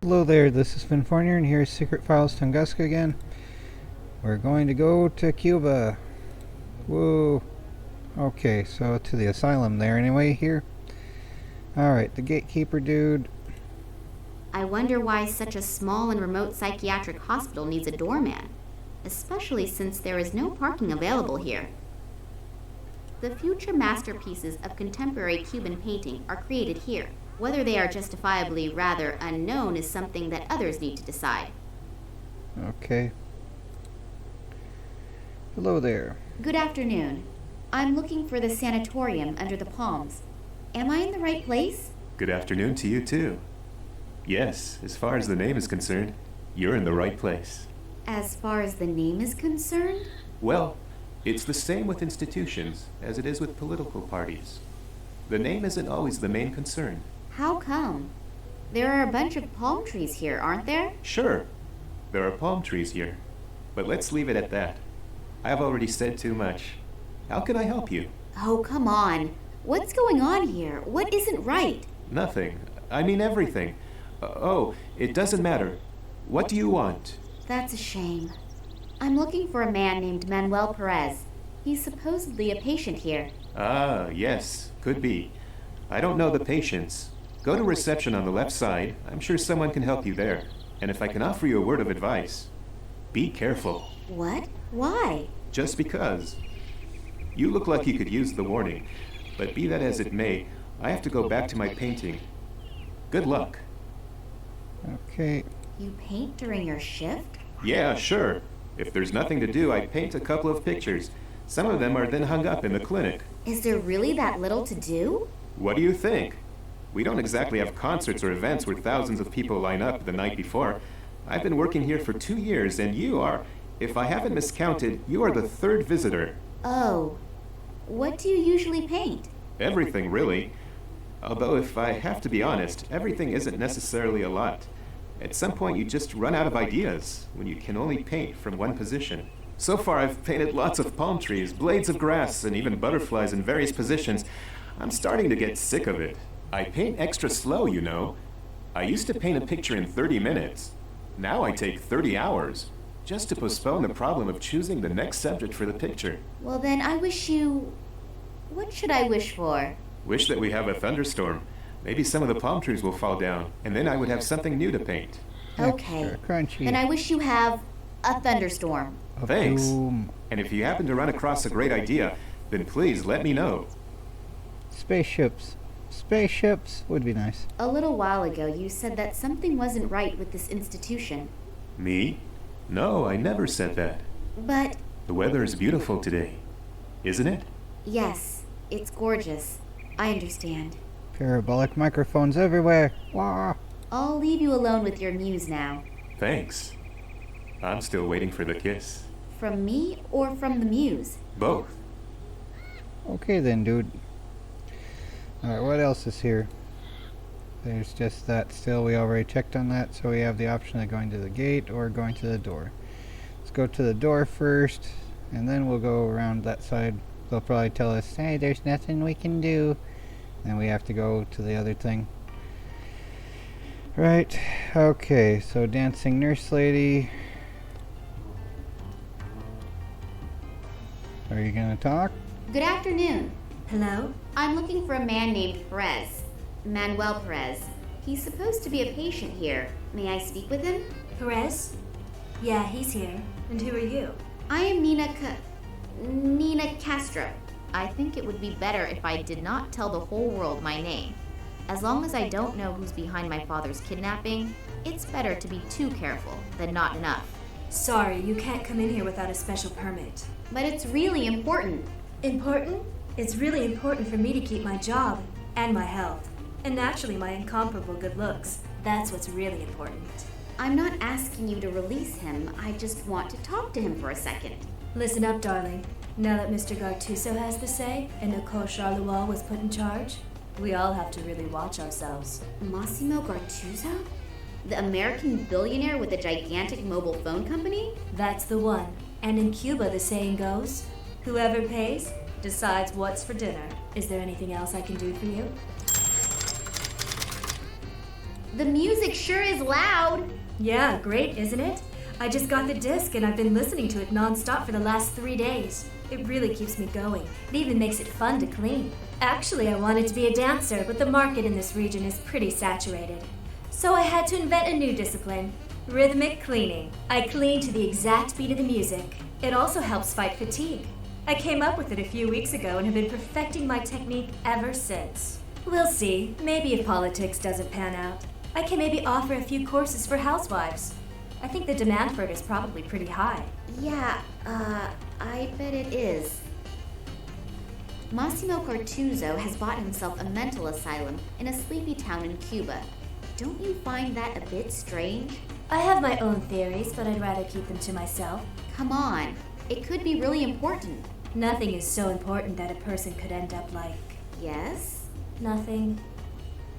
Hello there, this is Finfornier, and here's Secret Files Tunguska again. We're going to go to Cuba. Whoa. Okay, so to the asylum there anyway here. Alright, the gatekeeper dude. I wonder why such a small and remote psychiatric hospital needs a doorman, especially since there is no parking available here. The future masterpieces of contemporary Cuban painting are created here. Whether they are justifiably rather unknown is something that others need to decide. Okay. Hello there. Good afternoon. I'm looking for the sanatorium under the palms. Am I in the right place? Good afternoon to you too. Yes, as far as the name is concerned, you're in the right place. As far as the name is concerned? Well, it's the same with institutions as it is with political parties. The name isn't always the main concern. How come? There are a bunch of palm trees here, aren't there? Sure, there are palm trees here, but let's leave it at that. I've already said too much. How can I help you? Oh, come on. What's going on here? What isn't right? Nothing. I mean everything. It doesn't matter. What do you want? That's a shame. I'm looking for a man named Manuel Perez. He's supposedly a patient here. Ah, yes, could be. I don't know the patients. Go to reception on the left side. I'm sure someone can help you there. And if I can offer you a word of advice, be careful. What? Why? Just because. You look like you could use the warning, but be that as it may, I have to go back to my painting. Good luck. Okay. You paint during your shift? Yeah, sure. If there's nothing to do, I paint a couple of pictures. Some of them are then hung up in the clinic. Is there really that little to do? What do you think? We don't exactly have concerts or events where thousands of people line up the night before. I've been working here for 2 years, and you are, if I haven't miscounted, you are the third visitor. Oh. What do you usually paint? Everything, really. Although, if I have to be honest, everything isn't necessarily a lot. At some point, you just run out of ideas when you can only paint from one position. So far, I've painted lots of palm trees, blades of grass, and even butterflies in various positions. I'm starting to get sick of it. I paint extra slow, you know. I used to paint a picture in 30 minutes. Now I take 30 hours, just to postpone the problem of choosing the next subject for the picture. Well, then I wish you... What should I wish for? Wish that we have a thunderstorm. Maybe some of the palm trees will fall down, and then I would have something new to paint. Okay. Extra crunchy. Then I wish you have a thunderstorm. Of Thanks. doom. And if you happen to run across a great idea, then please let me know. Spaceships. Spaceships would be nice. A little while ago, you said that something wasn't right with this institution. Me? No, I never said that. But, The weather is beautiful today, isn't it? yes, it's gorgeous. I understand. Parabolic microphones everywhere. Wah. I'll leave you alone with your muse now. Thanks. I'm still waiting for the kiss. From me or from the muse? Both. Okay then, dude. Alright, what else is here? There's just that still. We already checked on that, so we have the option of going to the gate or going to the door. Let's go to the door first, and then we'll go around that side. They'll probably tell us, hey, there's nothing we can do. Then we have to go to the other thing. Right, okay, so dancing nurse lady. Are you gonna talk? Good afternoon. Hello? I'm looking for a man named Perez. Manuel Perez. He's supposed to be a patient here. May I speak with him? Perez? Yeah, he's here. And who are you? I am Nina Castro. I think it would be better if I did not tell the whole world my name. As long as I don't know who's behind my father's kidnapping, it's better to be too careful than not enough. Sorry, you can't come in here without a special permit. But it's really important. Important? It's really important for me to keep my job and my health. And naturally, my incomparable good looks. That's what's really important. I'm not asking you to release him. I just want to talk to him for a second. Listen up, darling. Now that Mr. Gartuso has the say and Nicole Charleroi was put in charge, we all have to really watch ourselves. Massimo Gartuso? The American billionaire with a gigantic mobile phone company? That's the one. And in Cuba, the saying goes, whoever pays decides what's for dinner. Is there anything else I can do for you? The music sure is loud. Yeah, great, isn't it? I just got the disc and I've been listening to it non-stop for the last 3 days. It really keeps me going. It even makes it fun to clean. Actually, I wanted to be a dancer, but the market in this region is pretty saturated. So I had to invent a new discipline, rhythmic cleaning. I clean to the exact beat of the music. It also helps fight fatigue. I came up with it a few weeks ago and have been perfecting my technique ever since. We'll see. Maybe if politics doesn't pan out, I can maybe offer a few courses for housewives. I think the demand for it is probably pretty high. Yeah, I bet it is. Massimo Cortuzzo has bought himself a mental asylum in a sleepy town in Cuba. Don't you find that a bit strange? I have my own theories, but I'd rather keep them to myself. Come on, it could be really important. Nothing is so important that a person could end up like... Yes? Nothing.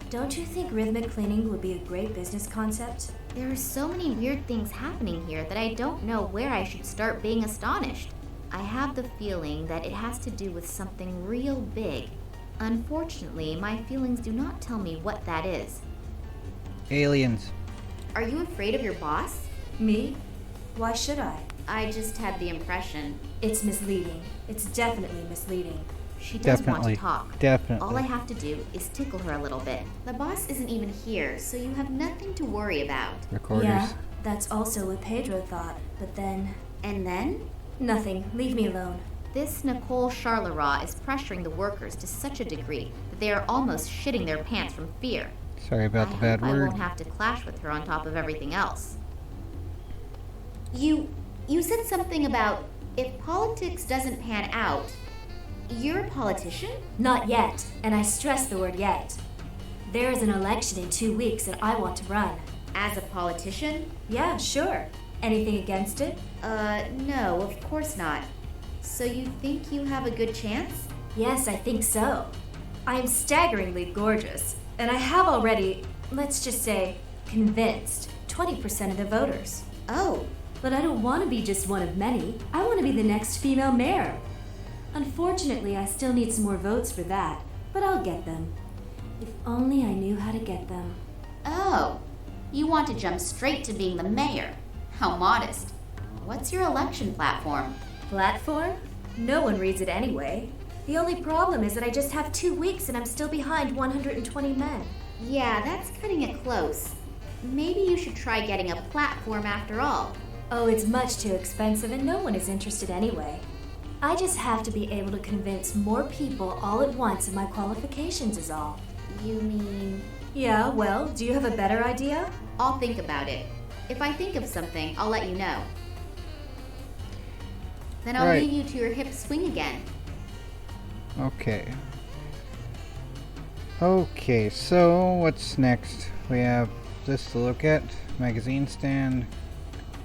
Don't you think rhythmic cleaning would be a great business concept? There are so many weird things happening here that I don't know where I should start being astonished. I have the feeling that it has to do with something real big. Unfortunately, my feelings do not tell me what that is. Aliens. Are you afraid of your boss? Me? Why should I? I just had the impression. It's misleading. It's definitely misleading. She does want Definitely. to talk. Definitely. All I have to do is tickle her a little bit. The boss isn't even here, so you have nothing to worry about. Recorders. Yeah, that's also what Pedro thought, but then... And then? Nothing. Leave me alone. This Nicole Charleroi is pressuring the workers to such a degree that they are almost shitting their pants from fear. Sorry about the bad I word. won't have to clash with her on top of everything else. You said something about if politics doesn't pan out. You're a politician? Not yet, and I stress the word yet. There is an election in 2 weeks and I want to run. As a politician? Yeah, sure. Anything against it? No, of course not. So you think you have a good chance? Yes, I think so. I am staggeringly gorgeous, and I have already, let's just say, convinced 20% of the voters. Oh, But I don't want to be just one of many. I want to be the next female mayor. Unfortunately, I still need some more votes for that, but I'll get them. If only I knew how to get them. oh. You want to jump straight to being the mayor. How modest. What's your election platform? Platform? No one reads it anyway. The only problem is that I just have 2 weeks and I'm still behind 120 men. Yeah, that's cutting it close. Maybe you should try getting a platform after all. Oh, it's much too expensive and no one is interested anyway. I just have to be able to convince more people all at once of my qualifications is all. You mean... Yeah, well, do you have a better idea? I'll think about it. If I think of something, I'll let you know. Then I'll Right. leave you to your hip swing again. Okay. Okay, so what's next? We have this to look at. Magazine stand.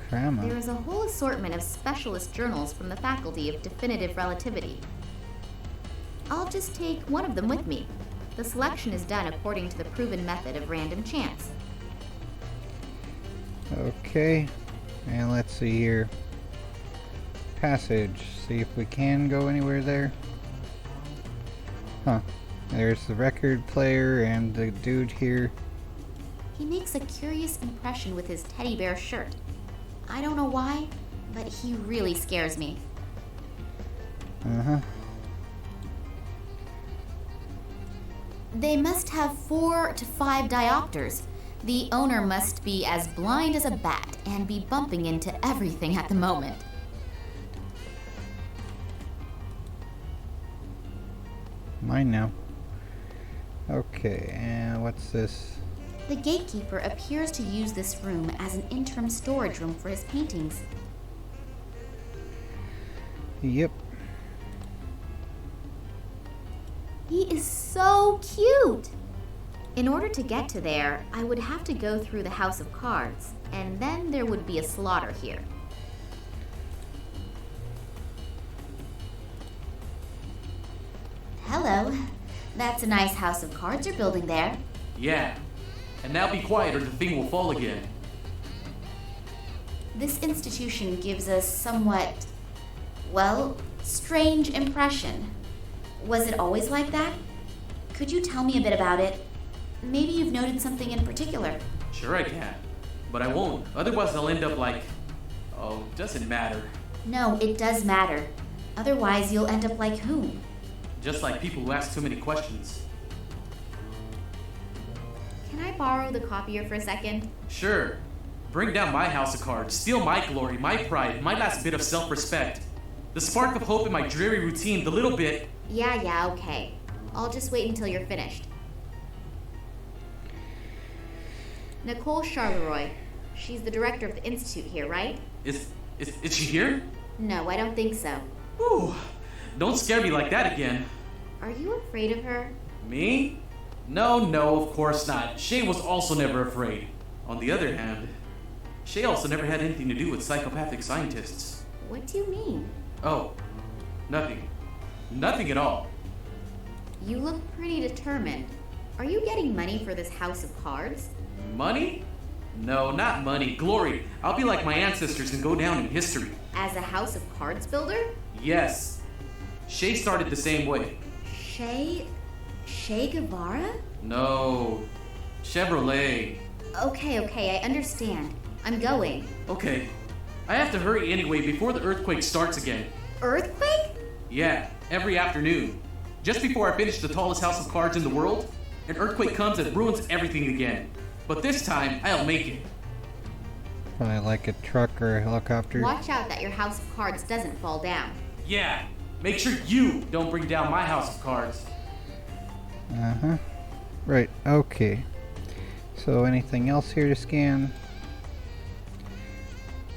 Crama. There is a whole assortment of specialist journals from the Faculty of Definitive Relativity. I'll just take one of them with me. The selection is done according to the proven method of random chance. Okay. And let's see here. Passage. See if we can go anywhere there. Huh. There's the record player and the dude here. He makes a curious impression with his teddy bear shirt. I don't know why, but he really scares me. Uh-huh. They must have 4 to 5 diopters. The owner must be as blind as a bat and be bumping into everything at the moment. Mine now. Okay, and what's this? The gatekeeper appears to use this room as an interim storage room for his paintings. Yep. He is so cute! In order to get to there, I would have to go through the House of Cards, and then there would be a slaughter here. Hello. That's a nice house of cards you're building there. Yeah. And now be quiet or the thing will fall again. This institution gives a somewhat, well, strange impression. Was it always like that? Could you tell me a bit about it? Maybe you've noted something in particular. Sure I can. But I won't. Otherwise I'll end up like... Oh, doesn't matter. No, it does matter. Otherwise, you'll end up like who? Just like people who ask too many questions. Can I borrow the copier for a second? Sure. Bring down my house of cards. Steal my glory, my pride, my last bit of self-respect. The spark of hope in my dreary routine, the little bit... Yeah, okay. I'll just wait until you're finished. Nicole Charleroi. She's the director of the institute here, right? Is she here? No, I don't think so. Ooh, don't scare me like that again. Are you afraid of her? Me? No, of course not. Shay was also never afraid. On the other hand, Shay also never had anything to do with psychopathic scientists. What do you mean? Oh, nothing. Nothing at all. You look pretty determined. Are you getting money for this house of cards? Money? No, not money. Glory. I'll be like my ancestors and go down in history. As a house of cards builder? Yes. Shay started the same way. Che Guevara? No. Chevrolet. Okay, I understand. I'm going. Okay. I have to hurry anyway before the earthquake starts again. Earthquake? Yeah, every afternoon. Just before I finish the tallest house of cards in the world, an earthquake comes and ruins everything again. But this time, I'll make it. Probably like a truck or a helicopter. Watch out that your house of cards doesn't fall down. Yeah, make sure you don't bring down my house of cards. Uh-huh. Right, okay. So anything else here to scan?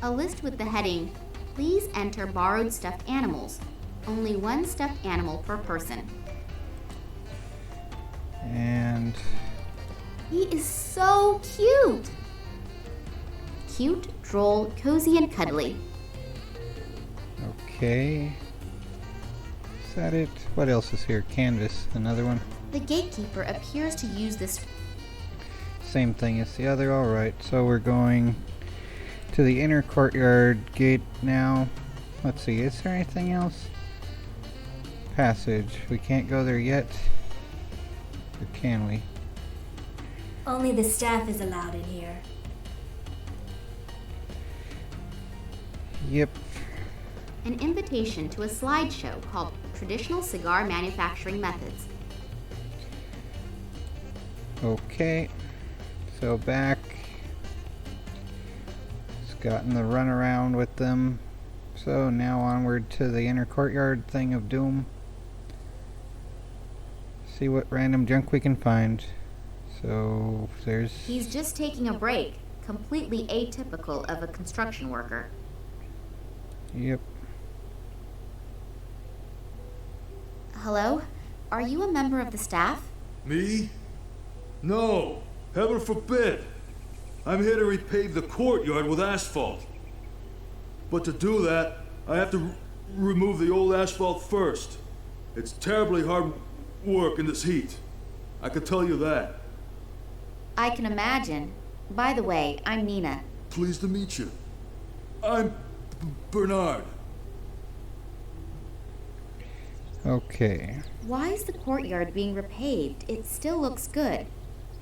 A list with the heading, please enter borrowed stuffed animals. Only one stuffed animal per person. And... He is so cute! Cute, droll, cozy, and cuddly. okay. Is that it? What else is here? Canvas, another one. The gatekeeper appears to use this. Same thing as the other. Alright, so we're going to the inner courtyard gate now. Let's see, is there anything else? Passage. We can't go there yet. Or can we? Only the staff is allowed in here. Yep. An invitation to a slideshow called Traditional Cigar Manufacturing Methods. Okay. So back. It's gotten the runaround with them. So now onward to the inner courtyard thing of doom. See what random junk we can find. So there's... He's just taking a break, completely atypical of a construction worker. Yep. Hello? Are you a member of the staff? Me? No, heaven forbid. I'm here to repave the courtyard with asphalt. But to do that, I have to remove the old asphalt first. It's terribly hard work in this heat. I can tell you that. I can imagine. By the way, I'm Nina. Pleased to meet you. I'm Bernard. Okay. Why is the courtyard being repaved? It still looks good.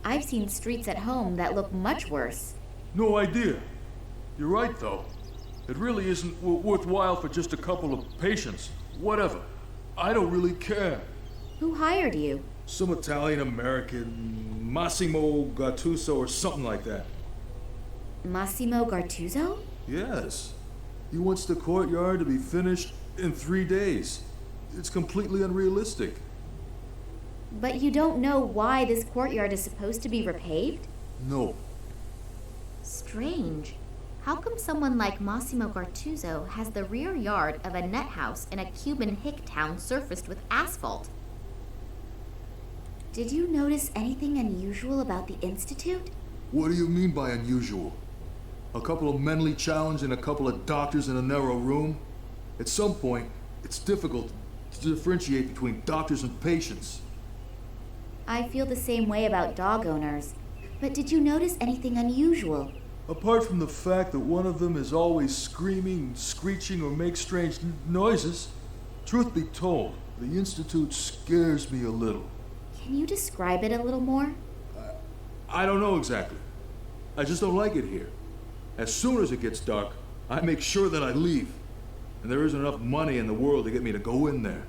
I've seen streets at home that look much worse. No idea. You're right, though. It really isn't worthwhile for just a couple of patients. Whatever. I don't really care. Who hired you? Some Italian-American, Massimo Gattuso or something like that. Massimo Gartuzzo? Yes. He wants the courtyard to be finished in 3 days. It's completely unrealistic. But you don't know why this courtyard is supposed to be repaved? No. Strange. How come someone like Massimo Gartuzzo has the rear yard of a nut house in a Cuban hick town surfaced with asphalt? Did you notice anything unusual about the Institute? What do you mean by unusual? A couple of mentally challenged and a couple of doctors in a narrow room? At some point, it's difficult to differentiate between doctors and patients. I feel the same way about dog owners. But did you notice anything unusual? Apart from the fact that one of them is always screaming, screeching, or makes strange noises, truth be told, the Institute scares me a little. Can you describe it a little more? I don't know exactly. I just don't like it here. As soon as it gets dark, I make sure that I leave. And there isn't enough money in the world to get me to go in there.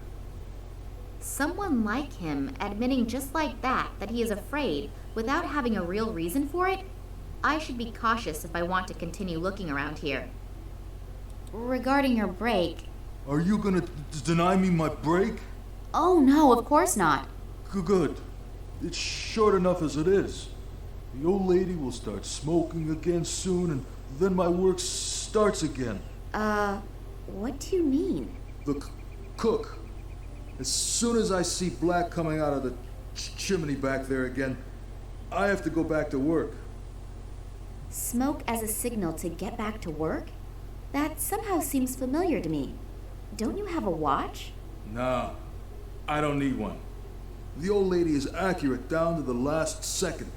Someone like him admitting just like that he is afraid without having a real reason for it? I should be cautious if I want to continue looking around here. Regarding your break... Are you gonna deny me my break? Oh no, of course not. Good. It's short enough as it is. The old lady will start smoking again soon, and then my work starts again. What do you mean? The cook. As soon as I see black coming out of the chimney back there again, I have to go back to work. Smoke as a signal to get back to work? That somehow seems familiar to me. Don't you have a watch? Nah, I don't need one. The old lady is accurate down to the last second.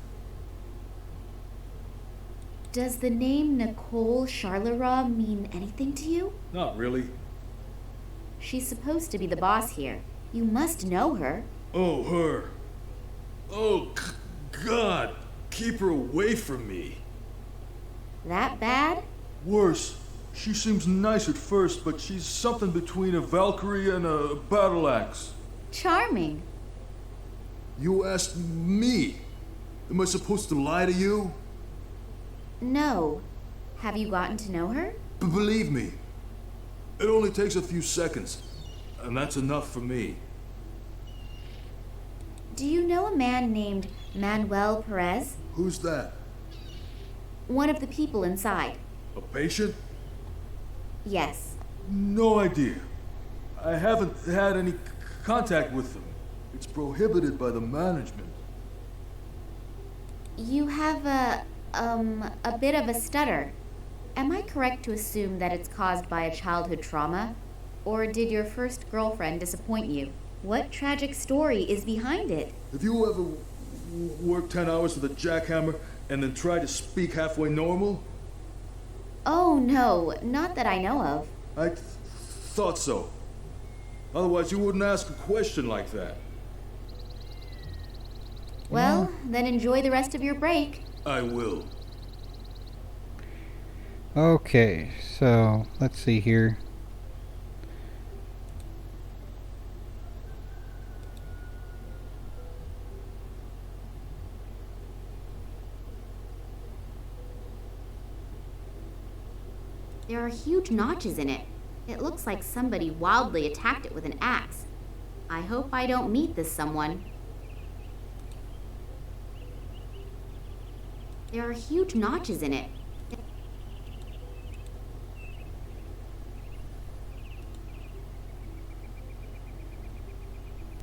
Does the name Nicole Charleroi mean anything to you? Not really. She's supposed to be the boss here. You must know her. Oh, her. Oh, God. Keep her away from me. That bad? Worse. She seems nice at first, but she's something between a Valkyrie and a battle axe. Charming. You asked me. Am I supposed to lie to you? No. Have you gotten to know her? Believe me, it only takes a few seconds, and that's enough for me. Do you know a man named Manuel Perez? Who's that? One of the people inside. A patient? Yes. No idea. I haven't had any contact with them. It's prohibited by the management. You have a bit of a stutter. Am I correct to assume that it's caused by a childhood trauma? Or did your first girlfriend disappoint you? What tragic story is behind it? Have you ever worked 10 hours with a jackhammer and then tried to speak halfway normal? Oh, no, not that I know of. I thought so. Otherwise, you wouldn't ask a question like that. Well, then enjoy the rest of your break. I will. Okay, so let's see here. There are huge notches in it. It looks like somebody wildly attacked it with an axe. I hope I don't meet this someone. There are huge notches in it.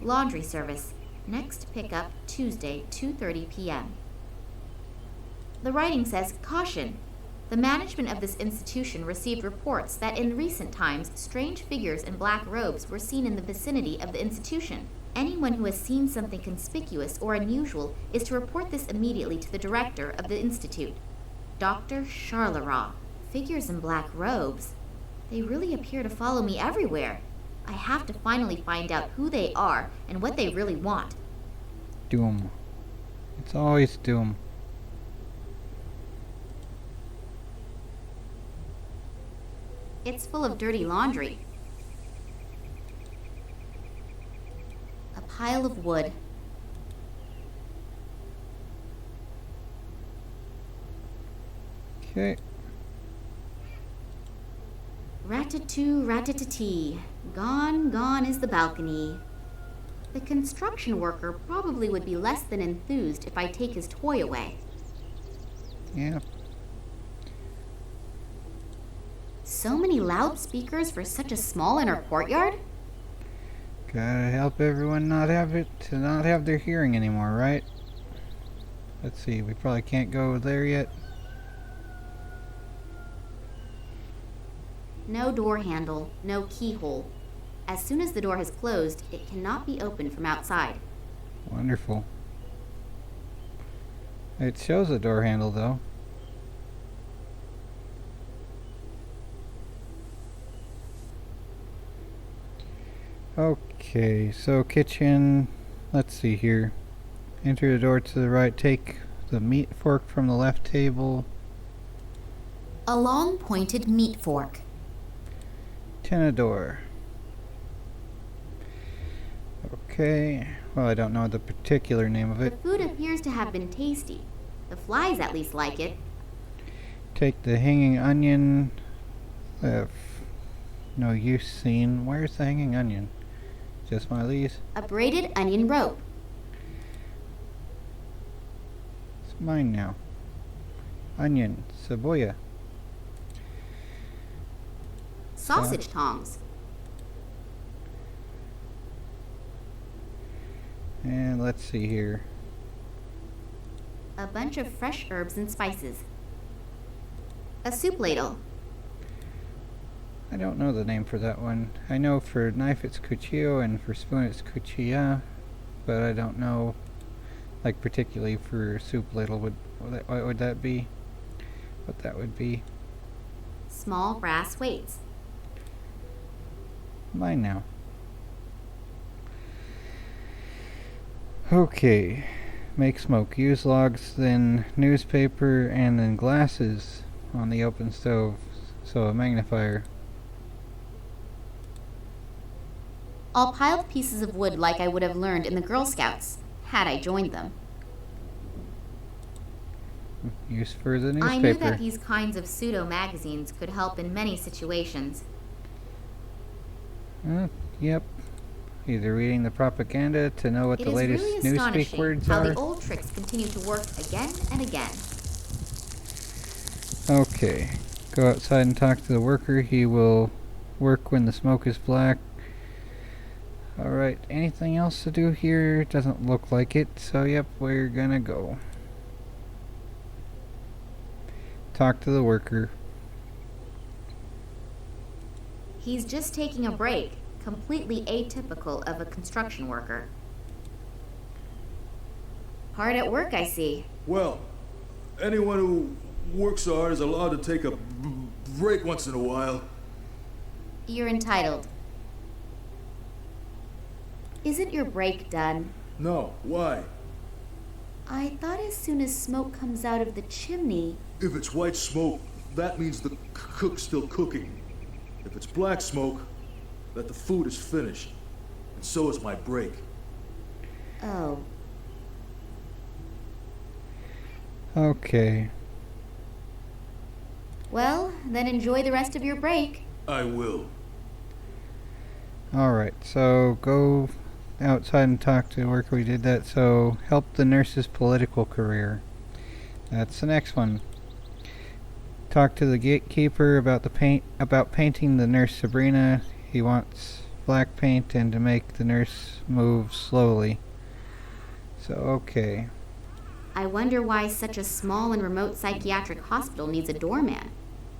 Laundry service. Next pickup Tuesday, 2:30 p.m. The writing says, "Caution! The management of this institution received reports that in recent times strange figures in black robes were seen in the vicinity of the institution. Anyone who has seen something conspicuous or unusual is to report this immediately to the director of the institute, Dr. Charleroi." Figures in black robes. They really appear to follow me everywhere. I have to finally find out who they are and what they really want. Doom. It's always doom. It's full of dirty laundry. A pile of wood. Okay. Rat-a-too, rat-a-tee. Gone, gone is the balcony. The construction worker probably would be less than enthused if I take his toy away. Yeah. So many loudspeakers for such a small inner courtyard? Gotta help everyone not have their hearing anymore, right? Let's see, we probably can't go there yet. No door handle, no keyhole. As soon as the door has closed, it cannot be opened from outside. Wonderful. It shows a door handle though. Okay, so kitchen, let's see here. Enter the door to the right, take the meat fork from the left table. A long pointed meat fork. Tenedor. Okay. Well, I don't know the particular name of The it. food appears to have been tasty. The flies at least like it. Take the hanging onion. No use seen. Where's the hanging onion? Just one of these? A braided onion rope. It's mine now. Onion. Cebolla. Sausage tongs. And let's see here. A bunch of fresh herbs and spices. A soup ladle. I don't know the name for that one. I know for knife it's cuchillo and for spoon it's cuchilla, but I don't know, like particularly for soup ladle, what would that be? What that would be? Small brass weights. Mine now. Okay. Make smoke. Use logs, then newspaper, and then glasses on the open stove. So a magnifier. All piled pieces of wood like I would have learned in the Girl Scouts, had I joined them. Use for the newspaper. I knew that these kinds of pseudo-magazines could help in many situations. Yep. Either reading the propaganda to know what It the is latest really newspeak astonishing words how are. the old tricks continue to work again and again. Okay. Go outside and talk to the worker. He will work when the smoke is black. Alright, anything else to do here? Doesn't look like it, so yep, we're gonna go. Talk to the worker. He's just taking a break, completely atypical of a construction worker. Hard at work, I see. Well, anyone who works hard is allowed to take a break once in a while. You're entitled. Isn't your break done? No, why? I thought as soon as smoke comes out of the chimney... If it's white smoke, that means the cook's still cooking. If it's black smoke, that the food is finished. And so is my break. Oh. Okay. Well, then enjoy the rest of your break. I will. Alright, so go outside and talk to the worker. We did that. So help the nurse's political career. That's the next one. Talk to the gatekeeper about painting the nurse Sabrina. He wants black paint and to make the nurse move slowly. So okay. I wonder why such a small and remote psychiatric hospital needs a doorman,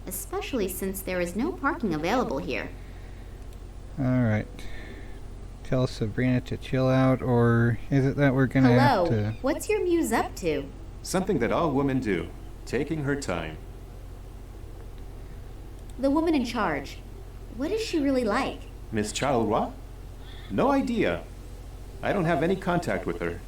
especially since there is no parking available here. Alright. Tell Sabrina to chill out, or is it that we're gonna have Hello, to... what's your muse up to? Something that all women do, taking her time. The woman in charge. What is she really like? Miss Charleroi? No idea. I don't have any contact with her.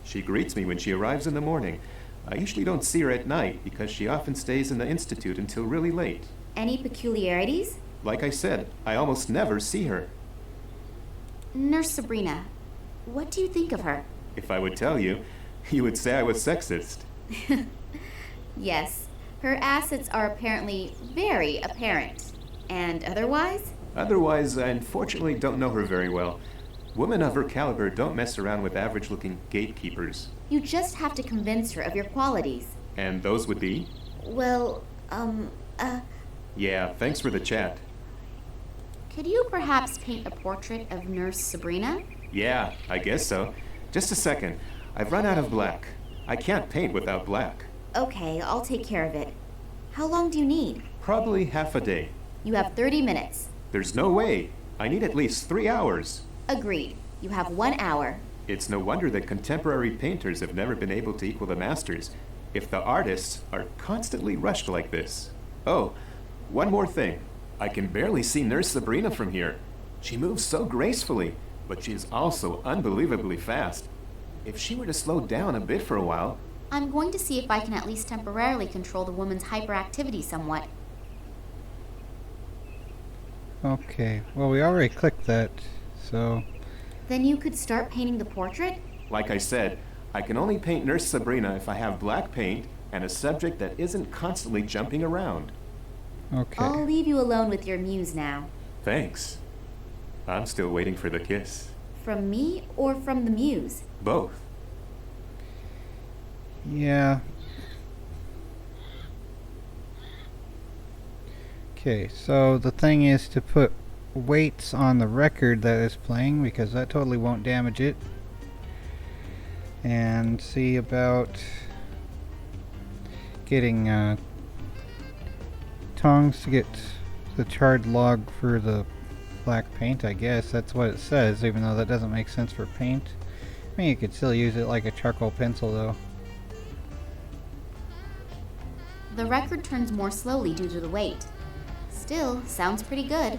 She greets me when she arrives in the morning. I usually don't see her at night because she often stays in the institute until really late. Any peculiarities? Like I said, I almost never see her. Nurse Sabrina, what do you think of her? If I would tell you, you would say I was sexist. Yes, her assets are apparently very apparent. And otherwise? Otherwise, I unfortunately don't know her very well. Women of her caliber don't mess around with average-looking gatekeepers. You just have to convince her of your qualities. And those would be? Well, Yeah, thanks for the chat. could you perhaps paint a portrait of Nurse Sabrina? Yeah, I guess so. Just a second. I've run out of black. I can't paint without black. Okay, I'll take care of it. How long do you need? Probably half a day. You have 30 minutes. There's no way. I need at least 3 hours. Agreed. You have 1 hour. It's no wonder that contemporary painters have never been able to equal the masters, if the artists are constantly rushed like this. Oh, one more thing. I can barely see Nurse Sabrina from here. She moves so gracefully, but she is also unbelievably fast. If she were to slow down a bit for a while, I'm going to see if I can at least temporarily control the woman's hyperactivity somewhat. Okay, well we already clicked that, so... Then you could start painting the portrait? Like I said, I can only paint Nurse Sabrina if I have black paint and a subject that isn't constantly jumping around. Okay. I'll leave you alone with your muse now. Thanks. I'm still waiting for the kiss. From me or from the muse? Both. Yeah. Okay, so the thing is to put weights on the record that is playing, because that totally won't damage it. And see about getting tongs to get the charred log for the black paint, I guess. That's what it says, even though that doesn't make sense for paint. I mean, you could still use it like a charcoal pencil, though. The record turns more slowly due to the weight. Still, sounds pretty good.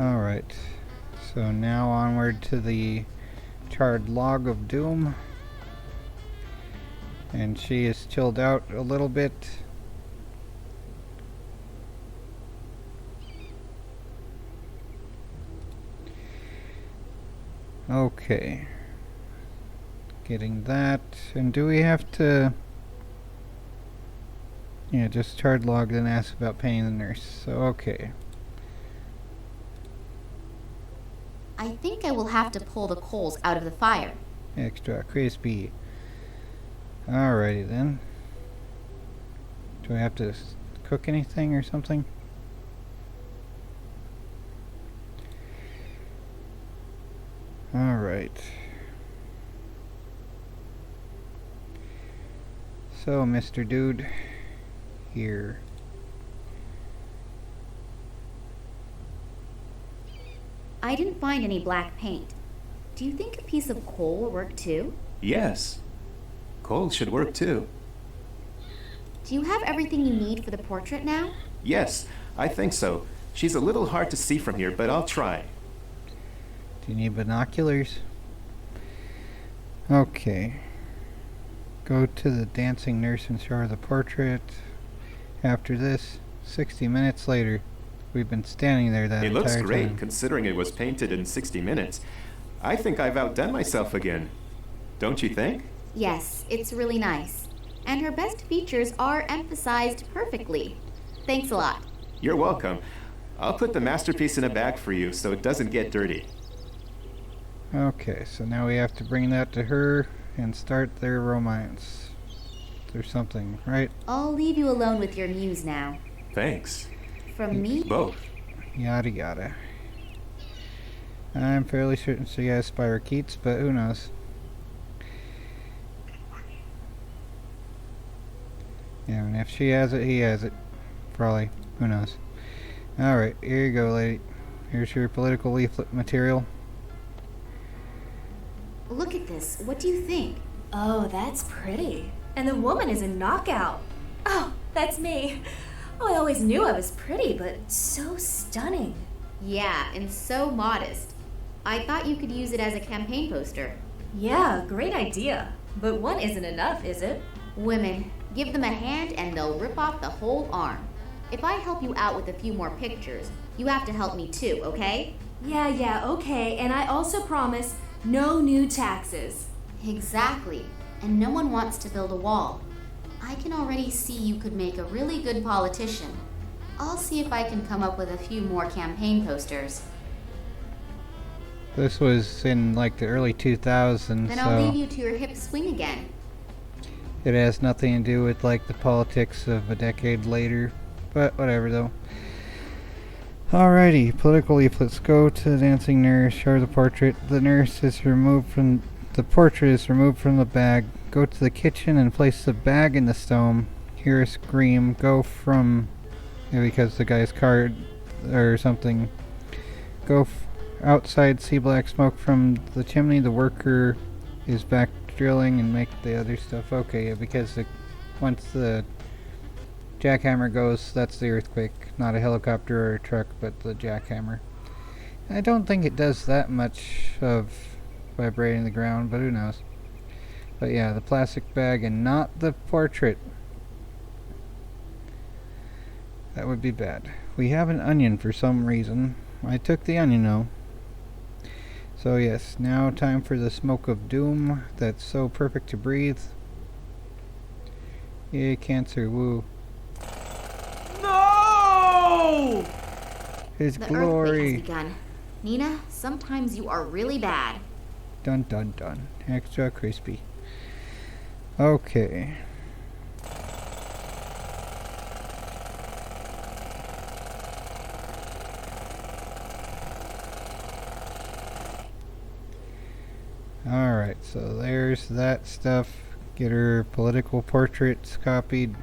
Alright, so now onward to the charred log of doom. And she is chilled out a little bit. Okay. Getting that. And do we have to... Yeah, just charred log, then ask about painting the nurse. So, okay. I think I will have to pull the coals out of the fire. Extra crispy. Alrighty then. Do I have to cook anything or something? Alright. So, Mr. Dude, here. I didn't find any black paint. Do you think a piece of coal will work too? Yes. Coal should work too. Do you have everything you need for the portrait now? Yes, I think so. She's a little hard to see from here, but I'll try. Do you need binoculars? Okay. Go to the dancing nurse and show her the portrait. After this, 60 minutes later. We've been standing there that It entire looks great, time. considering it was painted in 60 minutes. I think I've outdone myself again. Don't you think? Yes, it's really nice. And her best features are emphasized perfectly. Thanks a lot. You're welcome. I'll put the masterpiece in a bag for you so it doesn't get dirty. Okay, so now we have to bring that to her and start their romance. Or something, right? I'll leave you alone with your muse now. Thanks. From me? Both. Yada yada. I'm fairly certain she has spirochetes, but who knows? Yeah, and if she has it, he has it. Probably. Who knows? Alright, here you go, lady. Here's your political leaflet material. Look at this. What do you think? Oh, that's pretty. And the woman is a knockout. Oh, that's me. Oh, I always knew I was pretty, but so stunning. Yeah, and so modest. I thought you could use it as a campaign poster. Yeah, great idea. But one isn't enough, is it? Women, give them a hand and they'll rip off the whole arm. If I help you out with a few more pictures, you have to help me too, okay? Yeah, okay. And I also promise no new taxes. Exactly. And no one wants to build a wall. I can already see you could make a really good politician. I'll see if I can come up with a few more campaign posters. This was in like the early 2000s, Then I'll leave so you to your hip swing again. it has nothing to do with like the politics of a decade later. But whatever though. Alrighty, political leaflets. Go to the dancing nurse, show her the portrait. The portrait is removed from the bag. Go to the kitchen and place the bag in the stove. Hear a scream. Go from... because the guy's car or something. Go outside, see black smoke from the chimney. The worker is back drilling and make the other stuff. Okay, because once the jackhammer goes, that's the earthquake. Not a helicopter or a truck, but the jackhammer. I don't think it does that much of vibrating the ground, but who knows. But yeah, the plastic bag and not the portrait. That would be bad. We have an onion for some reason. I took the onion though. So yes, now time for the smoke of doom that's so perfect to breathe. Yay, cancer, woo. No! His The glory. earthquake has begun. Nina, sometimes you are really bad. Dun dun dun. Extra crispy. Okay. Alright, so there's that stuff. Get her political portraits copied.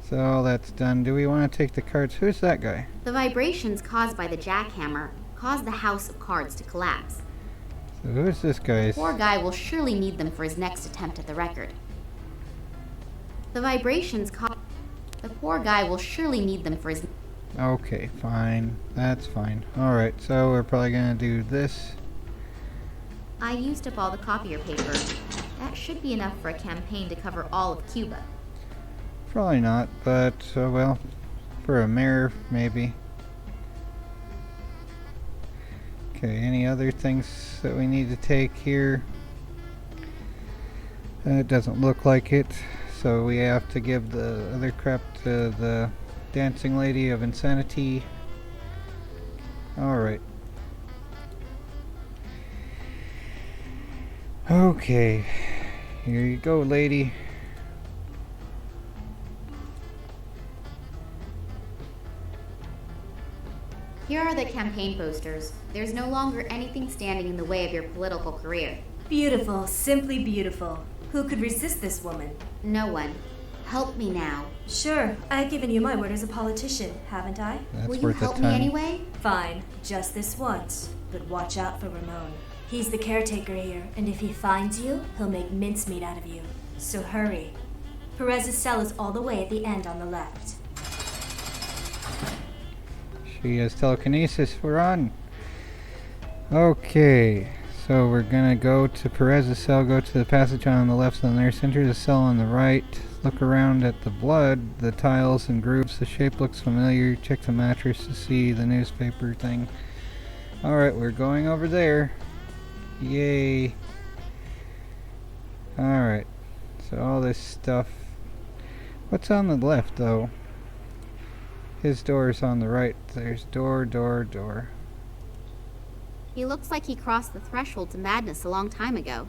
So all that's done. Do we want to take the cards? Who's that guy? The vibrations caused by the jackhammer caused the house of cards to collapse. So who's this guy? Poor guy will surely need them for his next attempt at the record. The vibrations caused... The poor guy will surely need them for his... Okay, fine. That's fine. Alright, so we're probably gonna do this. I used up all the copier paper. That should be enough for a campaign to cover all of Cuba. Probably not, but, well, for a mayor, maybe. Okay, any other things that we need to take here? It doesn't look like it, so we have to give the other crap to the dancing lady of insanity. Alright. Okay, here you go, lady. Here are the campaign posters. There's no longer anything standing in the way of your political career. Beautiful, simply beautiful. Who could resist this woman? No one. Help me now. Sure, I've given you my word as a politician, haven't I? That's Will you worth help a me ton. anyway? Fine, just this once. But watch out for Ramon. He's the caretaker here, and if he finds you, he'll make mincemeat out of you. So hurry. Perez's cell is all the way at the end on the left. She has telekinesis. We're on. Okay, so we're gonna go to Perez's cell, go to the passage on the left on the nurse, enter the cell on the right, look around at the blood, the tiles and grooves, the shape looks familiar, check the mattress to see the newspaper thing. Alright, we're going over there. Yay. Alright, so all this stuff. What's on the left though? His door is on the right. There's door, door, door. He looks like he crossed the threshold to madness a long time ago.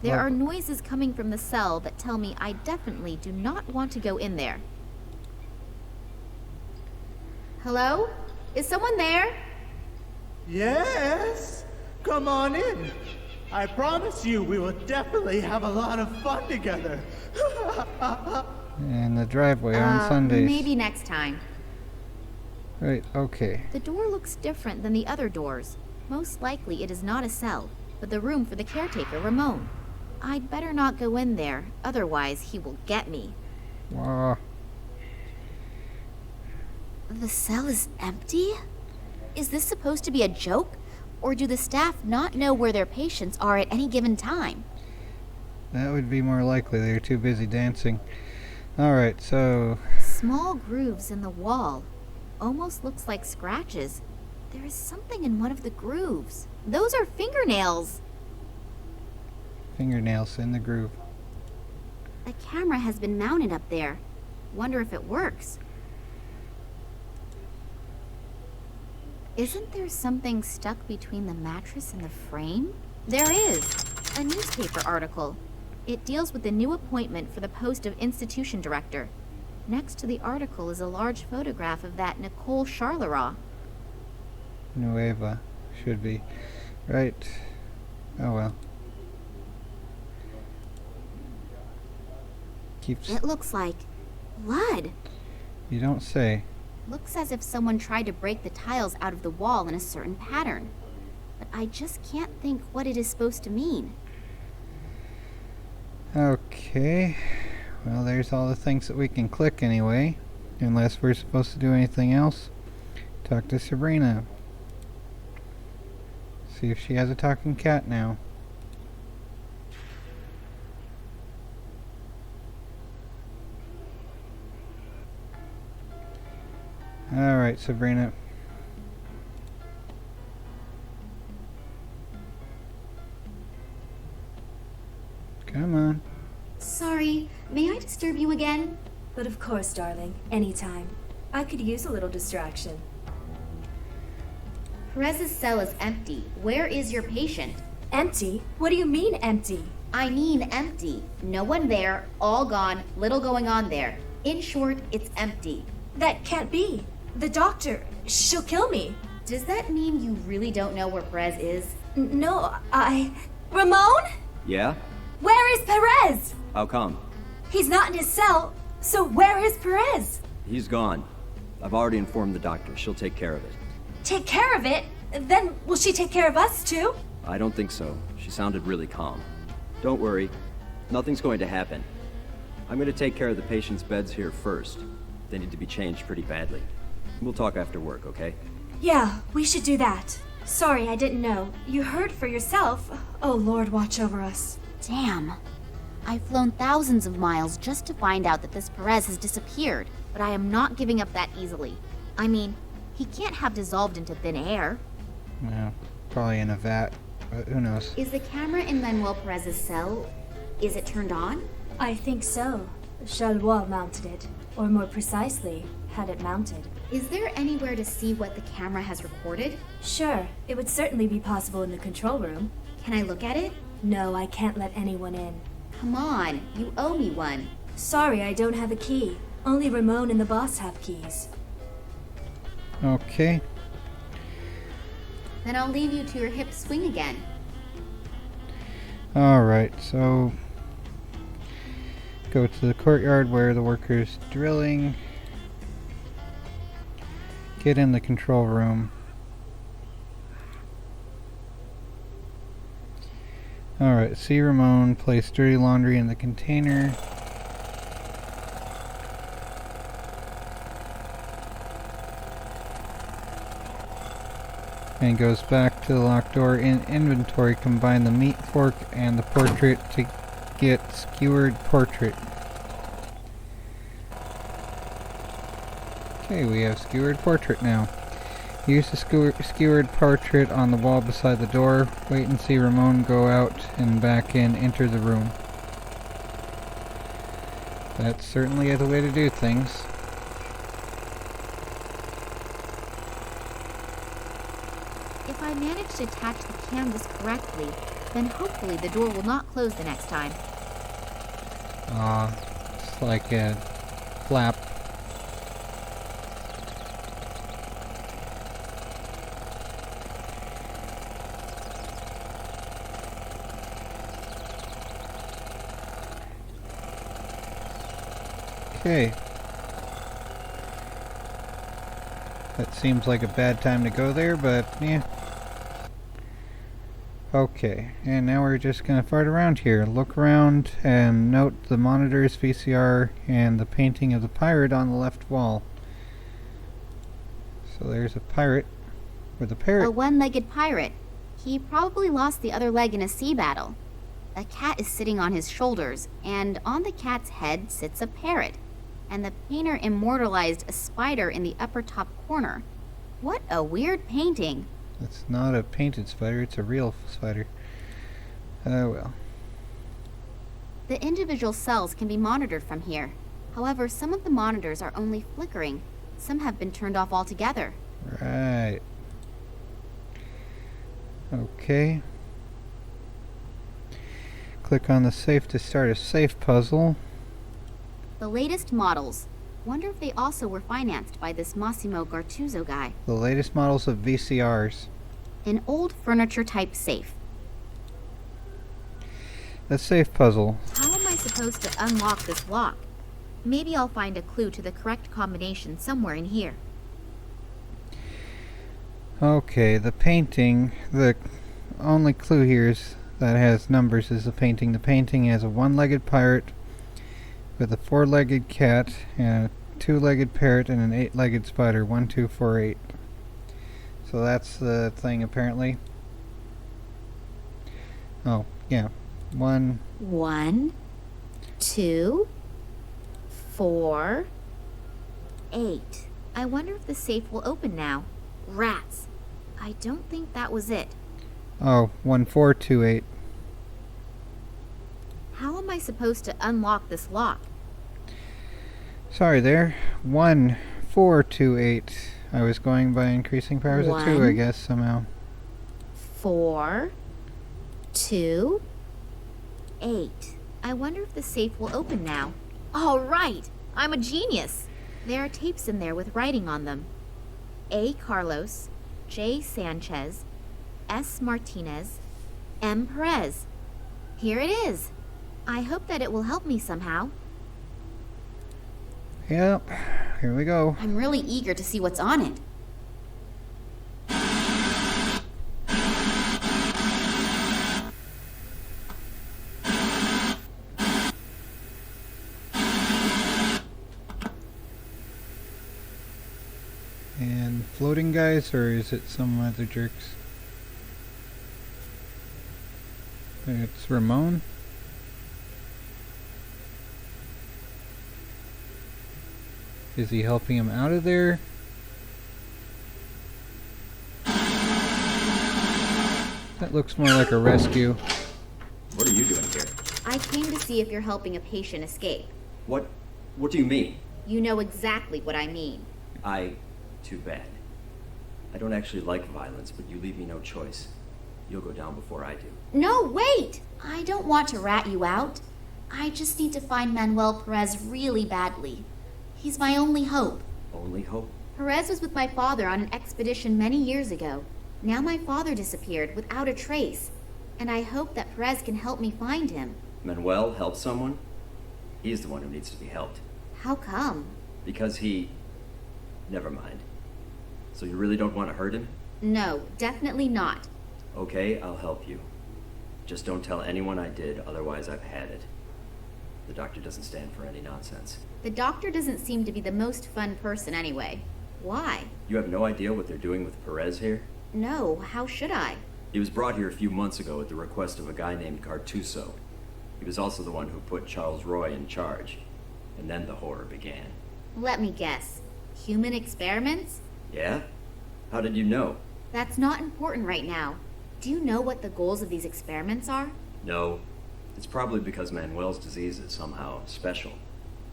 There are noises coming from the cell that tell me I definitely do not want to go in there. Hello? Is someone there? Yes, come on in. I promise you we will definitely have a lot of fun together. In the driveway on Sundays. Maybe next time. Right, okay. The door looks different than the other doors. Most likely it is not a cell, but the room for the caretaker, Ramon. I'd better not go in there, otherwise he will get me. Wow. The cell is empty? Is this supposed to be a joke? Or do the staff not know where their patients are at any given time? That would be more likely. They're too busy dancing. Alright, so... Small grooves in the wall. Almost looks like scratches. There is something in one of the grooves. Those are fingernails. Fingernails in the groove. A camera has been mounted up there. Wonder if it works. Isn't there something stuck between the mattress and the frame? There is. A newspaper article. It deals with the new appointment for the post of institution director. Next to the article is a large photograph of that Nicole Charleroi. Nueva. Should be. Right. Oh well. Keeps... It looks like blood. You don't say. Looks as if someone tried to break the tiles out of the wall in a certain pattern. But I just can't think what it is supposed to mean. Okay. Well, there's all the things that we can click anyway. Unless we're supposed to do anything else. Talk to Sabrina. See if she has a talking cat now. Alright, Sabrina. Come on. Sorry, may I disturb you again? But of course, darling, anytime. I could use a little distraction. Perez's cell is empty. Where is your patient? Empty? What do you mean empty? I mean empty. No one there, all gone, little going on there. In short, it's empty. That can't be. The doctor, she'll kill me. Does that mean you really don't know where Perez is? No, Ramon? Yeah? Where is Perez? How come? He's not in his cell, so where is Perez? He's gone. I've already informed the doctor. She'll take care of it. Take care of it? Then will she take care of us too? I don't think so. She sounded really calm. Don't worry. Nothing's going to happen. I'm going to take care of the patient's beds here first. They need to be changed pretty badly. We'll talk after work, okay? Yeah, we should do that. Sorry, I didn't know. You heard for yourself. Oh, Lord, watch over us. Damn. I've flown thousands of miles just to find out that this Perez has disappeared, but I am not giving up that easily. I mean, he can't have dissolved into thin air. Well, probably in a vat, but who knows. Is the camera in Manuel Perez's cell, is it turned on? I think so. Charlois mounted it. Or more precisely, had it mounted. Is there anywhere to see what the camera has recorded? Sure, it would certainly be possible in the control room. Can I look at it? No, I can't let anyone in. Come on, you owe me one. Sorry, I don't have a key. Only Ramon and the boss have keys. Okay. Then I'll leave you to your hip swing again. Alright, so go to the courtyard where the worker's drilling. Get in the control room. Alright, see Ramon place dirty laundry in the container. And goes back to the locked door. In inventory, combine the meat fork and the portrait to get skewered portrait. Okay, we have skewered portrait now. Use the skewered portrait on the wall beside the door. Wait and see Ramon go out and back in, enter the room. That's certainly the way to do things. If I manage to attach the canvas correctly, then hopefully the door will not close the next time. It's like a flap. Okay. That seems like a bad time to go there, but yeah. Okay, and now we're just gonna fart around here. Look around and note the monitors, VCR, and the painting of the pirate on the left wall. So there's a pirate with a parrot. A one-legged pirate. He probably lost the other leg in a sea battle. A cat is sitting on his shoulders, and on the cat's head sits a parrot. And the painter immortalized a spider in the upper top corner. What a weird painting. It's not a painted spider, it's a real spider. Oh well. The individual cells can be monitored from here. However, some of the monitors are only flickering. Some have been turned off altogether. Right. Okay. Click on the safe to start a safe puzzle. The latest models. Wonder if they also were financed by this Massimo Gartuzzo guy. The latest models of VCRs. An old furniture type safe. A safe puzzle. How am I supposed to unlock this lock? Maybe I'll find a clue to the correct combination somewhere in here. Okay, the painting, the only clue here is that has numbers is the painting. The painting has a one-legged pirate with a four-legged cat and a two-legged parrot and an eight-legged spider. 1, 2, 4, 8. So that's the thing, apparently. Oh, yeah. 1. 1, 2, 4, 8. I wonder if the safe will open now. Rats. I don't think that was it. Oh, 1428. How am I supposed to unlock this lock? Sorry there. 1428. I was going by increasing powers of 2, I 1, guess, somehow. 4, 2, 8. I wonder if the safe will open now. All right! I'm a genius! There are tapes in there with writing on them. A. Carlos, J. Sanchez, S. Martinez, M. Perez. Here it is. I hope that it will help me somehow. Yep. Here we go. I'm really eager to see what's on it. And floating guys, or is it some other jerks? It's Ramon. Is he helping him out of there? That looks more like a rescue. What are you doing here? I came to see if you're helping a patient escape. What do you mean? You know exactly what I mean. Too bad. I don't actually like violence, but you leave me no choice. You'll go down before I do. No, wait! I don't want to rat you out. I just need to find Manuel Perez really badly. He's my only hope. Only hope? Perez was with my father on an expedition many years ago. Now my father disappeared without a trace, and I hope that Perez can help me find him. Manuel help someone? He's the one who needs to be helped. How come? Because he... Never mind. So you really don't want to hurt him? No, definitely not. Okay, I'll help you. Just don't tell anyone I did, otherwise I've had it. The doctor doesn't stand for any nonsense. The doctor doesn't seem to be the most fun person anyway. Why? You have no idea what they're doing with Perez here? No, how should I? He was brought here a few months ago at the request of a guy named Cartuso. He was also the one who put Charles Roy in charge. And then the horror began. Let me guess. Human experiments? Yeah? How did you know? That's not important right now. Do you know what the goals of these experiments are? No. It's probably because Manuel's disease is somehow special.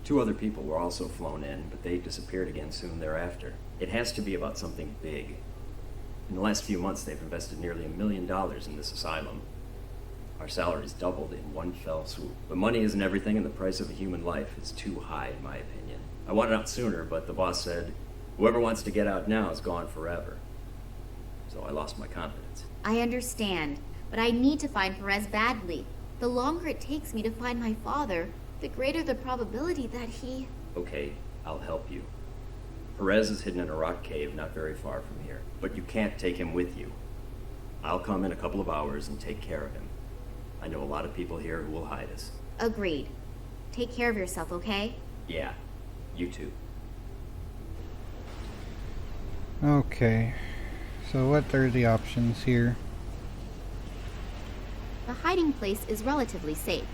2 other people were also flown in, but they disappeared again soon thereafter. It has to be about something big. In the last few months, they've invested nearly $1 million in this asylum. Our salaries doubled in one fell swoop. But money isn't everything, and the price of a human life is too high, in my opinion. I wanted out sooner, but the boss said, whoever wants to get out now is gone forever. So I lost my confidence. I understand, but I need to find Perez badly. The longer it takes me to find my father, the greater the probability that he... Okay, I'll help you. Perez is hidden in a rock cave not very far from here, but you can't take him with you. I'll come in a couple of hours and take care of him. I know a lot of people here who will hide us. Agreed. Take care of yourself, okay? Yeah, you too. Okay. So what are the options here? The hiding place is relatively safe.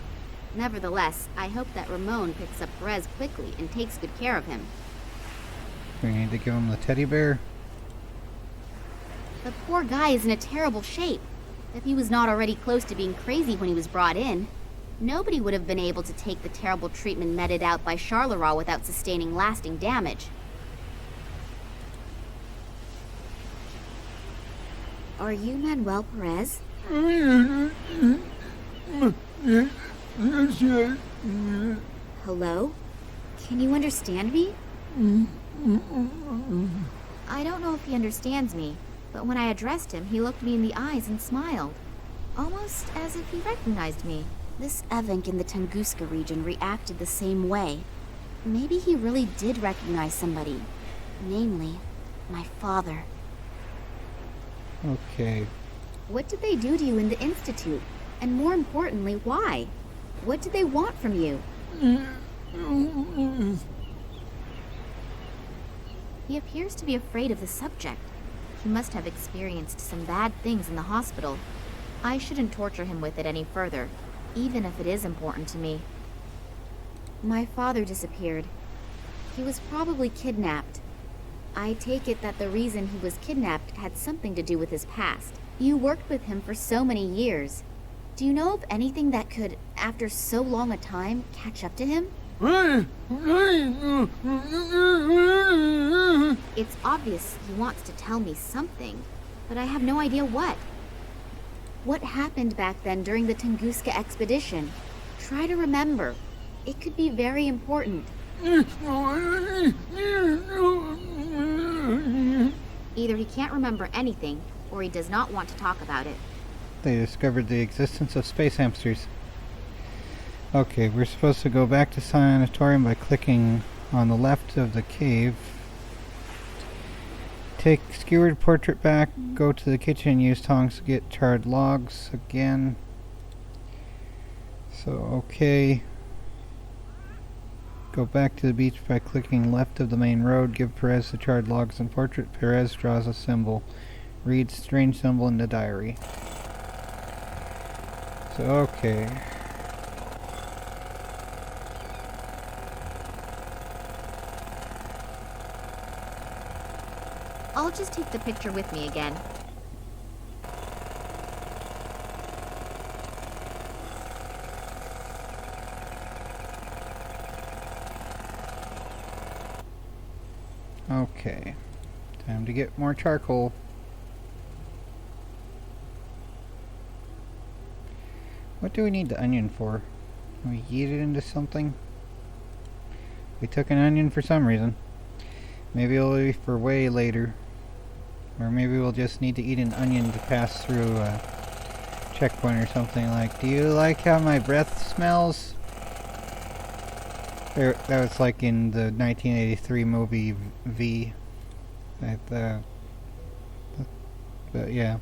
Nevertheless, I hope that Ramon picks up Perez quickly and takes good care of him. We need to give him the teddy bear. The poor guy is in a terrible shape. If he was not already close to being crazy when he was brought in, nobody would have been able to take the terrible treatment meted out by Charleroi without sustaining lasting damage. Are you Manuel Perez? Hello? Can you understand me? I don't know if he understands me, but when I addressed him, he looked me in the eyes and smiled. Almost as if he recognized me. This Evank in the Tunguska region reacted the same way. Maybe he really did recognize somebody. Namely, my father. Okay. What did they do to you in the Institute? And more importantly, why? What did they want from you? He appears to be afraid of the subject. He must have experienced some bad things in the hospital. I shouldn't torture him with it any further, even if it is important to me. My father disappeared. He was probably kidnapped. I take it that the reason he was kidnapped had something to do with his past. You worked with him for so many years. Do you know of anything that could, after so long a time, catch up to him? It's obvious he wants to tell me something, but I have no idea what. What happened back then during the Tunguska expedition? Try to remember. It could be very important. Either he can't remember anything, or he does not want to talk about it. They discovered the existence of space hamsters. Okay, we're supposed to go back to Sanatorium by clicking on the left of the cave. Take skewered portrait back, go to the kitchen, use tongs to get charred logs again. So, okay. Go back to the beach by clicking left of the main road, give Perez the charred logs and portrait. Perez draws a symbol. Reads strange symbol in the diary. So, okay. I'll just take the picture with me again. Okay. Time to get more charcoal. What do we need the onion for? Can we eat it into something? We took an onion for some reason. Maybe it'll be for way later. Or maybe we'll just need to eat an onion to pass through a checkpoint or something. Like, do you like how my breath smells? That was like in the 1983 movie V. But yeah.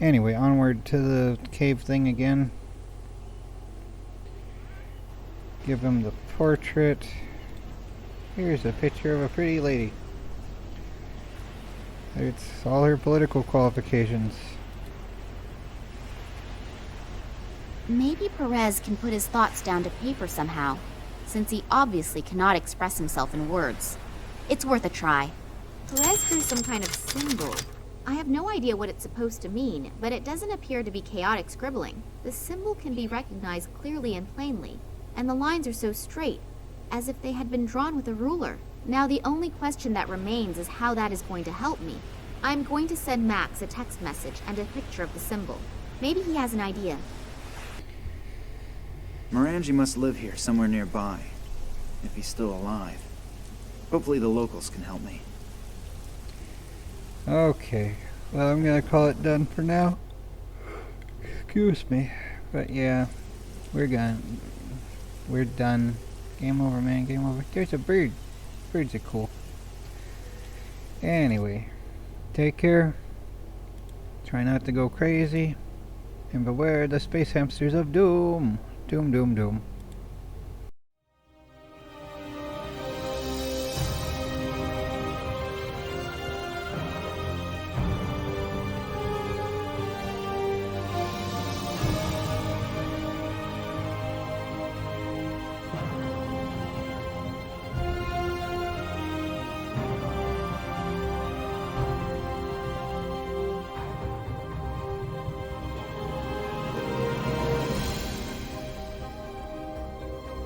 Anyway, onward to the cave thing again. Give him the portrait. Here's a picture of a pretty lady. It's all her political qualifications. Maybe Perez can put his thoughts down to paper somehow, since he obviously cannot express himself in words. It's worth a try. Perez drew some kind of symbol. I have no idea what it's supposed to mean, but it doesn't appear to be chaotic scribbling. The symbol can be recognized clearly and plainly, and the lines are so straight, as if they had been drawn with a ruler. Now the only question that remains is how that is going to help me. I'm going to send Max a text message and a picture of the symbol. Maybe he has an idea. Morangi must live here somewhere nearby, if he's still alive. Hopefully the locals can help me. Okay, well, I'm gonna call it done for now. Excuse me, but yeah, we're done. We're done. Game over, man, game over. There's a bird. Birds are cool. Anyway, take care. Try not to go crazy. And beware the space hamsters of doom. Doom, doom, doom.